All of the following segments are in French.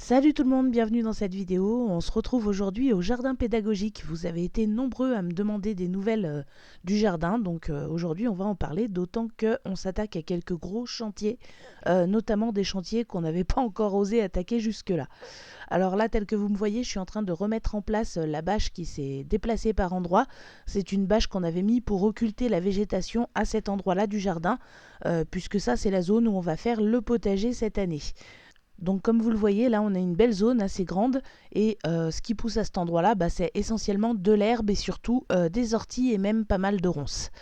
Salut tout le monde, bienvenue dans cette vidéo. On se retrouve aujourd'hui au jardin pédagogique. Vous avez été nombreux à me demander des nouvelles du jardin, donc aujourd'hui on va en parler, d'autant qu'on s'attaque à quelques gros chantiers, notamment des chantiers qu'on n'avait pas encore osé attaquer jusque-là. Alors là, tel que vous me voyez, je suis en train de remettre en place la bâche qui s'est déplacée par endroits. C'est une bâche qu'on avait mis pour occulter la végétation à cet endroit-là du jardin, puisque ça c'est la zone où on va faire le potager cette année. Donc comme vous le voyez, là on a une belle zone assez grande et ce qui pousse à cet endroit-là, c'est essentiellement de l'herbe et surtout des orties et même pas mal de ronces.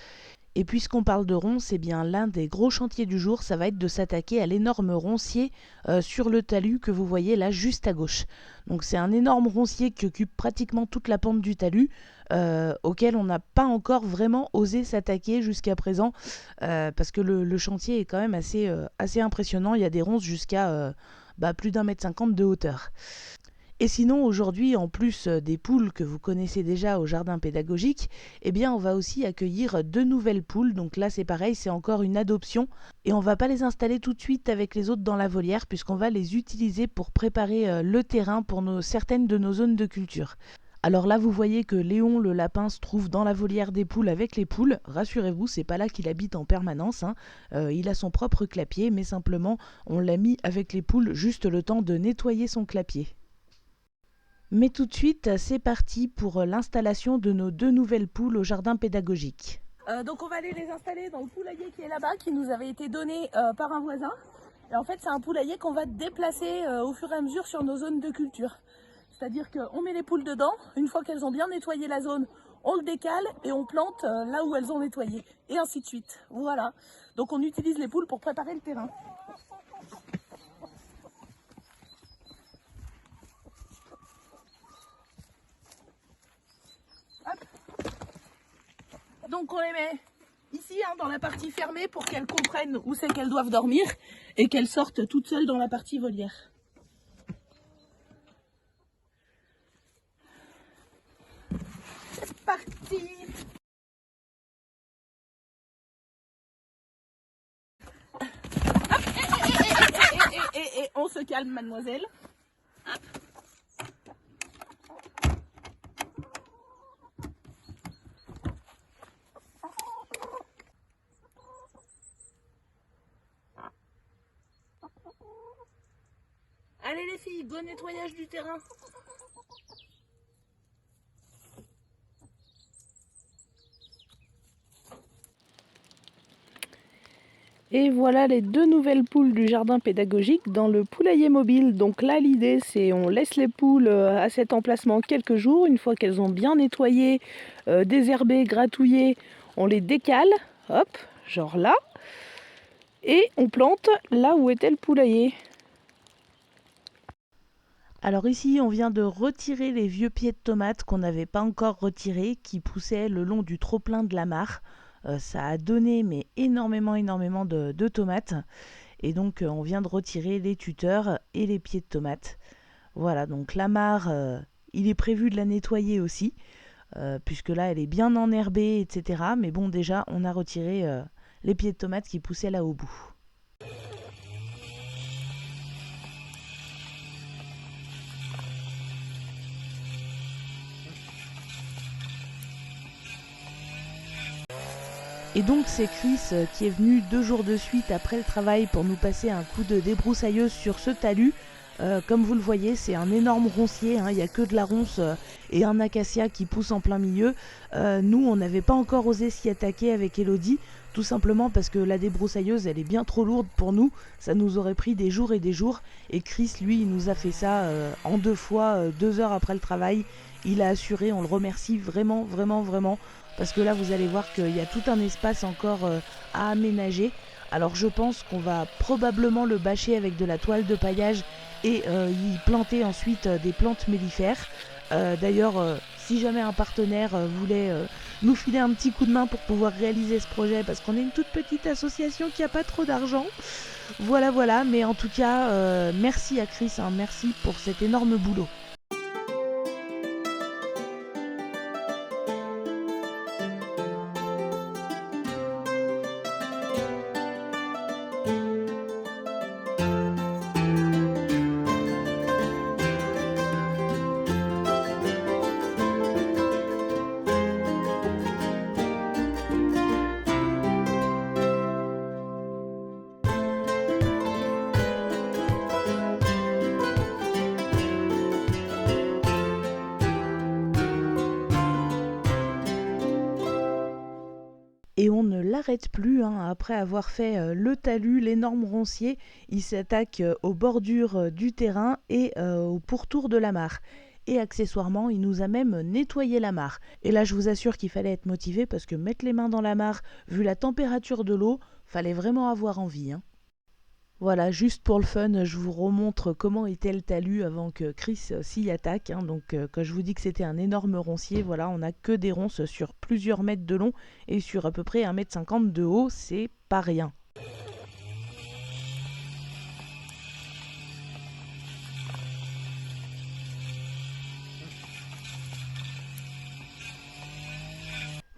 Et puisqu'on parle de ronces, eh bien l'un des gros chantiers du jour, ça va être de s'attaquer à l'énorme roncier sur le talus que vous voyez là juste à gauche. Donc c'est un énorme roncier qui occupe pratiquement toute la pente du talus, auquel on n'a pas encore vraiment osé s'attaquer jusqu'à présent, parce que le chantier est quand même assez impressionnant. Il y a des ronces jusqu'à plus d'1,50 m de hauteur. Et sinon, aujourd'hui, en plus des poules que vous connaissez déjà au jardin pédagogique, eh bien, on va aussi accueillir 2 nouvelles poules. Donc là, c'est pareil, c'est encore une adoption. Et on ne va pas les installer tout de suite avec les autres dans la volière, puisqu'on va les utiliser pour préparer le terrain pour certaines de nos zones de culture. Alors là, vous voyez que Léon, le lapin, se trouve dans la volière des poules avec les poules. Rassurez-vous, c'est pas là qu'il habite en permanence, hein. Il a son propre clapier, mais simplement, on l'a mis avec les poules juste le temps de nettoyer son clapier. Mais tout de suite, c'est parti pour l'installation de nos 2 nouvelles poules au jardin pédagogique. Donc on va aller les installer dans le poulailler qui est là-bas, qui nous avait été donné par un voisin. Et en fait c'est un poulailler qu'on va déplacer au fur et à mesure sur nos zones de culture. C'est-à-dire qu'on met les poules dedans, une fois qu'elles ont bien nettoyé la zone, on le décale et on plante là où elles ont nettoyé. Et ainsi de suite. Voilà. Donc on utilise les poules pour préparer le terrain. Donc on les met ici dans la partie fermée pour qu'elles comprennent où c'est qu'elles doivent dormir et qu'elles sortent toutes seules dans la partie volière. C'est parti! Et on se calme, mademoiselle. Hop. Allez les filles, bon nettoyage du terrain. Et voilà les 2 nouvelles poules du jardin pédagogique dans le poulailler mobile. Donc là, l'idée, c'est on laisse les poules à cet emplacement quelques jours. Une fois qu'elles ont bien nettoyé, désherbé, gratouillé, on les décale, hop, genre là. Et on plante là où était le poulailler. Alors ici, on vient de retirer les vieux pieds de tomates qu'on n'avait pas encore retirés, qui poussaient le long du trop-plein de la mare. Ça a donné mais énormément de tomates. Et donc on vient de retirer les tuteurs et les pieds de tomates. Voilà, donc la mare, il est prévu de la nettoyer aussi, puisque là elle est bien enherbée, etc. Mais bon, déjà on a retiré les pieds de tomates qui poussaient là au bout. Et donc c'est Chris qui est venu 2 jours de suite après le travail pour nous passer un coup de débroussailleuse sur ce talus. Comme vous le voyez, c'est un énorme roncier, hein. Il n'y a que de la ronce et un acacia qui pousse en plein milieu. Nous, on n'avait pas encore osé s'y attaquer avec Elodie, tout simplement parce que la débroussailleuse, elle est bien trop lourde pour nous. Ça nous aurait pris des jours et des jours. Et Chris, lui, il nous a fait ça en 2 fois, 2 heures après le travail. Il a assuré, on le remercie vraiment. Parce que là, vous allez voir qu'il y a tout un espace encore à aménager. Alors je pense qu'on va probablement le bâcher avec de la toile de paillage et y planter ensuite des plantes mellifères. D'ailleurs, si jamais un partenaire voulait nous filer un petit coup de main pour pouvoir réaliser ce projet, parce qu'on est une toute petite association qui n'a pas trop d'argent. Voilà, mais en tout cas, merci à Chris, hein, merci pour cet énorme boulot. Et on ne l'arrête plus, hein. Après avoir fait le talus, l'énorme roncier, il s'attaque aux bordures du terrain et au pourtour de la mare. Et accessoirement, il nous a même nettoyé la mare. Et là, je vous assure qu'il fallait être motivé parce que mettre les mains dans la mare, vu la température de l'eau, fallait vraiment avoir envie, hein. Voilà, juste pour le fun, je vous remontre comment était le talus avant que Chris s'y attaque, hein. Donc, quand je vous dis que c'était un énorme roncier, voilà, on n'a que des ronces sur plusieurs mètres de long et sur à peu près 1,50 m de haut, c'est pas rien.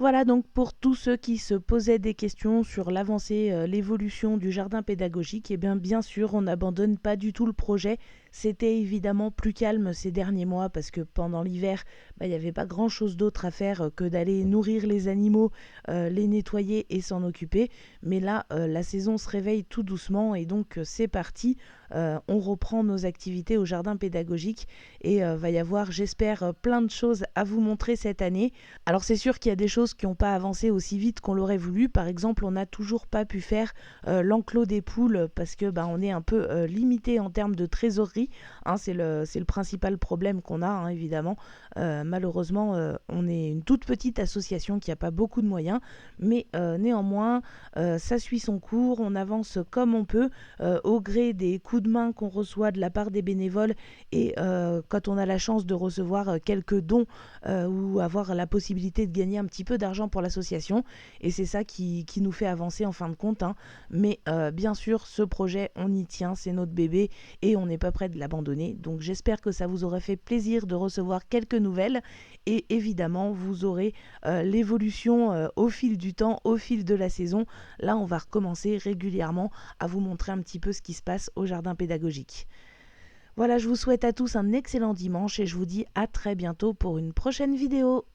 Voilà donc pour tous ceux qui se posaient des questions sur l'avancée, l'évolution du jardin pédagogique, et bien sûr on n'abandonne pas du tout le projet. C'était évidemment plus calme ces derniers mois parce que pendant l'hiver, il n'y avait pas grand chose d'autre à faire que d'aller nourrir les animaux, les nettoyer et s'en occuper. Mais là, la saison se réveille tout doucement et donc c'est parti. On reprend nos activités au jardin pédagogique et va y avoir, j'espère, plein de choses à vous montrer cette année. Alors c'est sûr qu'il y a des choses qui n'ont pas avancé aussi vite qu'on l'aurait voulu. Par exemple, on n'a toujours pas pu faire l'enclos des poules parce que on est un peu limité en termes de trésorerie, hein. C'est le principal problème qu'on a, hein, évidemment. Malheureusement, on est une toute petite association qui n'a pas beaucoup de moyens, mais néanmoins, ça suit son cours. On avance comme on peut au gré des coups de main qu'on reçoit de la part des bénévoles et quand on a la chance de recevoir quelques dons ou avoir la possibilité de gagner un petit peu d'argent pour l'association. Et c'est ça qui nous fait avancer en fin de compte, hein. Mais bien sûr, ce projet, on y tient, c'est notre bébé et on n'est pas prêt de l'abandonner. Donc j'espère que ça vous aurait fait plaisir de recevoir quelques nouvelles. Et évidemment, vous aurez l'évolution au fil du temps, au fil de la saison. Là, on va recommencer régulièrement à vous montrer un petit peu ce qui se passe au jardin pédagogique. Voilà, je vous souhaite à tous un excellent dimanche et je vous dis à très bientôt pour une prochaine vidéo.